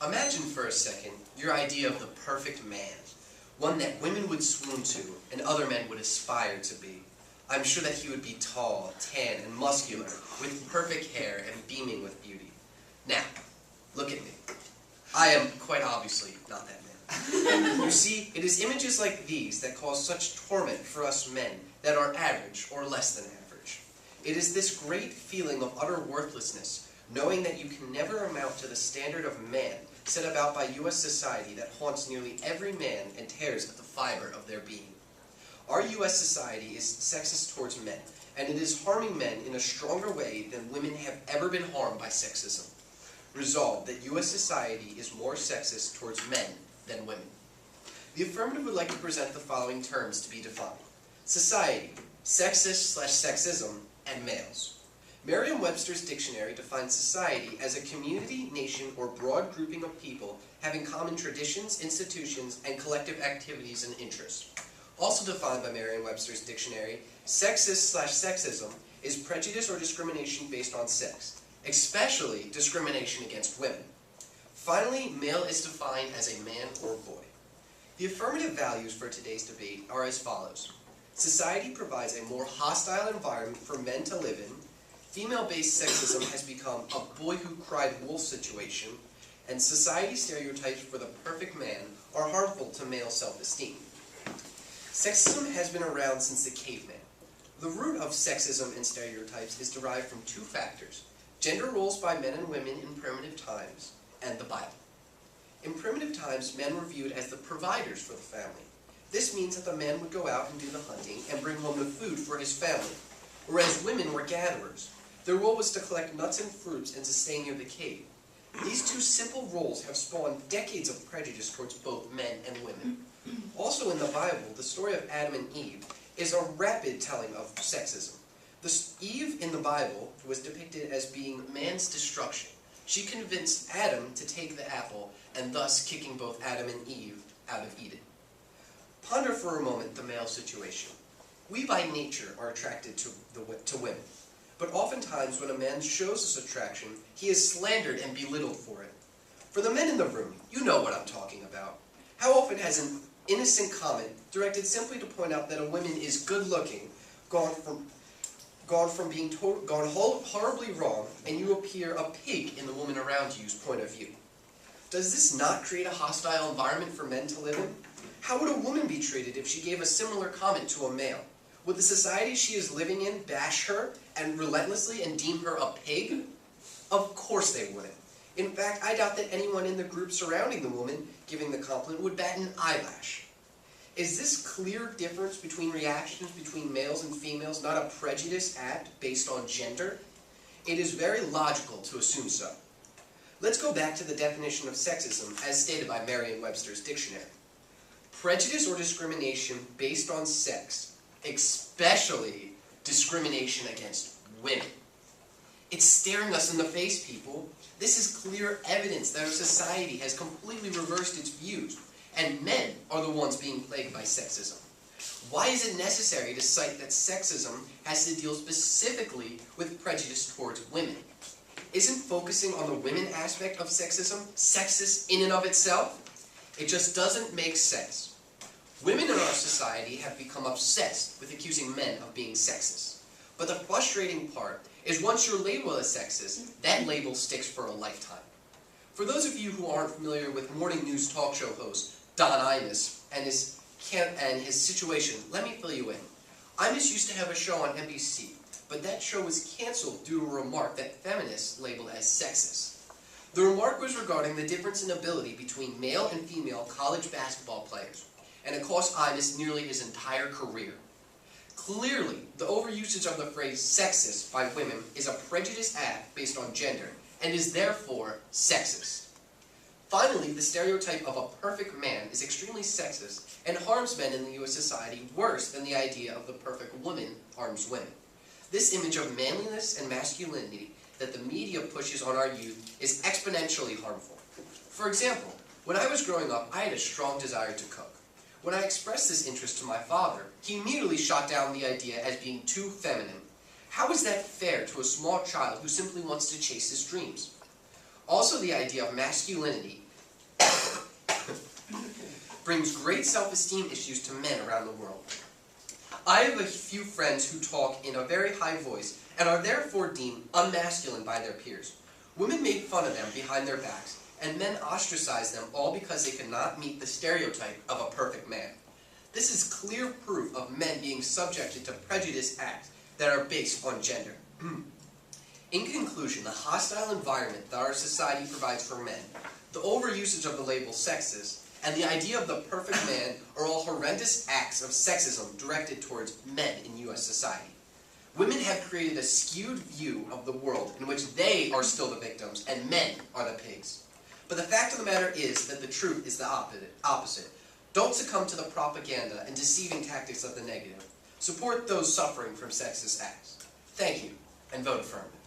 Imagine for a second your idea of the perfect man, one that women would swoon to and other men would aspire to be. I'm sure that he would be tall, tan, and muscular, with perfect hair and beaming with beauty. Now, look at me. I am quite obviously not that man. You see, it is images like these that cause such torment for us men that are average or less than average. It is this great feeling of utter worthlessness, knowing that you can never amount to the standard of man set about by U.S. society that haunts nearly every man and tears at the fiber of their being. Our U.S. society is sexist towards men, and it is harming men in a stronger way than women have ever been harmed by sexism. Resolved that U.S. society is more sexist towards men than women. The affirmative would like to present the following terms to be defined: society, sexist/sexism, and males. Merriam-Webster's dictionary defines society as a community, nation, or broad grouping of people having common traditions, institutions, and collective activities and interests. Also defined by Merriam-Webster's dictionary, sexist/sexism is prejudice or discrimination based on sex, especially discrimination against women. Finally, male is defined as a man or boy. The affirmative values for today's debate are as follows. Society provides a more hostile environment for men to live in. Female-based sexism has become a boy-who-cried-wolf situation, and society stereotypes for the perfect man are harmful to male self-esteem. Sexism has been around since the caveman. The root of sexism and stereotypes is derived from two factors: gender roles by men and women in primitive times, and the Bible. In primitive times, men were viewed as the providers for the family. This means that the man would go out and do the hunting and bring home the food for his family, whereas women were gatherers. Their role was to collect nuts and fruits and to stay near the cave. These two simple roles have spawned decades of prejudice towards both men and women. Also in the Bible, the story of Adam and Eve is a rapid telling of sexism. Eve in the Bible was depicted as being man's destruction. She convinced Adam to take the apple, and thus kicking both Adam and Eve out of Eden. Ponder for a moment the male situation. We by nature are attracted to women, but oftentimes when a man shows this attraction, he is slandered and belittled for it. For the men in the room, you know what I'm talking about. How often has an innocent comment directed simply to point out that a woman is good-looking gone horribly wrong, and you appear a pig in the woman around you's point of view? Does this not create a hostile environment for men to live in? How would a woman be treated if she gave a similar comment to a male? Would the society she is living in bash her and relentlessly and deem her a pig? Of course they wouldn't. In fact, I doubt that anyone in the group surrounding the woman giving the compliment would bat an eyelash. Is this clear difference between reactions between males and females not a prejudice act based on gender? It is very logical to assume so. Let's go back to the definition of sexism as stated by Merriam-Webster's dictionary. Prejudice or discrimination based on sex, especially discrimination against women. It's staring us in the face, people. This is clear evidence that our society has completely reversed its views, and men are the ones being plagued by sexism. Why is it necessary to cite that sexism has to deal specifically with prejudice towards women? Isn't focusing on the women aspect of sexism sexist in and of itself? It just doesn't make sense. Women in our society have become obsessed with accusing men of being sexist. But the frustrating part is once you're labeled as sexist, that label sticks for a lifetime. For those of you who aren't familiar with morning news talk show host Don Imus and his situation, let me fill you in. Imus used to have a show on NBC, but that show was canceled due to a remark that feminists labeled as sexist. The remark was regarding the difference in ability between male and female college basketball players, and it cost Imus nearly his entire career. Clearly, the overusage of the phrase sexist by women is a prejudiced act based on gender, and is therefore sexist. Finally, the stereotype of a perfect man is extremely sexist and harms men in the U.S. society worse than the idea of the perfect woman harms women. This image of manliness and masculinity that the media pushes on our youth is exponentially harmful. For example, when I was growing up, I had a strong desire to cook. When I expressed this interest to my father, he immediately shot down the idea as being too feminine. How is that fair to a small child who simply wants to chase his dreams? Also, the idea of masculinity brings great self-esteem issues to men around the world. I have a few friends who talk in a very high voice and are therefore deemed unmasculine by their peers. Women make fun of them behind their backs, and men ostracize them all because they cannot meet the stereotype of a perfect man. This is clear proof of men being subjected to prejudiced acts that are based on gender. In conclusion, the hostile environment that our society provides for men, the overusage of the label sexist, and the idea of the perfect man are all horrendous acts of sexism directed towards men in U.S. society. Women have created a skewed view of the world in which they are still the victims and men are the pigs. But the fact of the matter is that the truth is the opposite. Don't succumb to the propaganda and deceiving tactics of the negative. Support those suffering from sexist acts. Thank you, and vote affirmative.